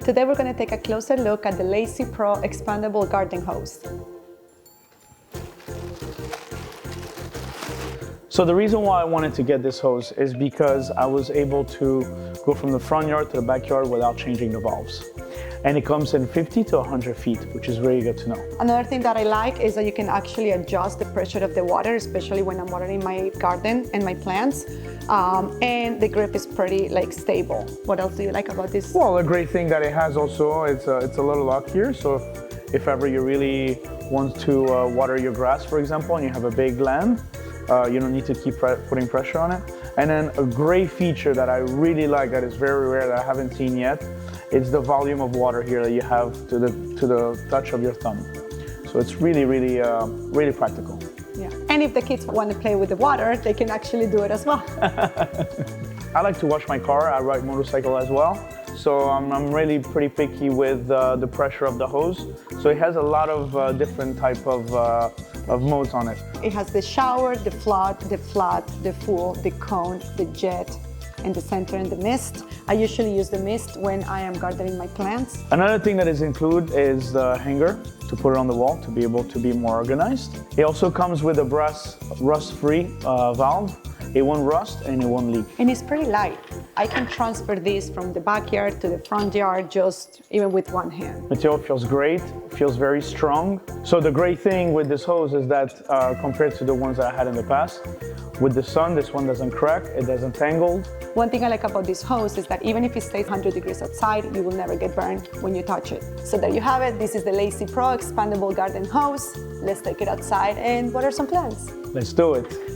Today we're going to take a closer look at the Lazy Pro expandable garden hose. So the reason why I wanted to get this hose is because I was able to go from the front yard to the backyard without changing the valves. And it comes in 50 to 100 feet, which is really good to know. Another thing that I like is that you can actually adjust the pressure of the water, especially when I'm watering my garden and my plants. And the grip is pretty stable. What else do you like about this? Well, a great thing that it has also, it's a little lock here. So if ever you really want to water your grass, for example, and you have a big land, you don't need to keep putting pressure on it. And then a great feature that I really like that is very rare that I haven't seen yet, it's the volume of water here that you have to the touch of your thumb. So it's really, really, really practical. Yeah. And if the kids want to play with the water, they can actually do it as well. I like to wash my car. I ride motorcycle as well. So I'm really pretty picky with the pressure of the hose. So it has a lot of different type of modes on it. It has the shower, the flood, the full, the cone, the jet, and the center and the mist. I usually use the mist when I am gardening my plants. Another thing that is included is the hanger to put it on the wall to be able to be more organized. It also comes with a brass rust-free valve. It won't rust and it won't leak. And it's pretty light. I can transfer this from the backyard to the front yard just even with one hand. Material feels great, feels very strong. So the great thing with this hose is that compared to the ones that I had in the past, with the sun, this one doesn't crack, it doesn't tangle. One thing I like about this hose is that even if it stays 100 degrees outside, you will never get burned when you touch it. So there you have it. This is the Lazy Pro expandable garden hose. Let's take it outside and water some plants. Let's do it.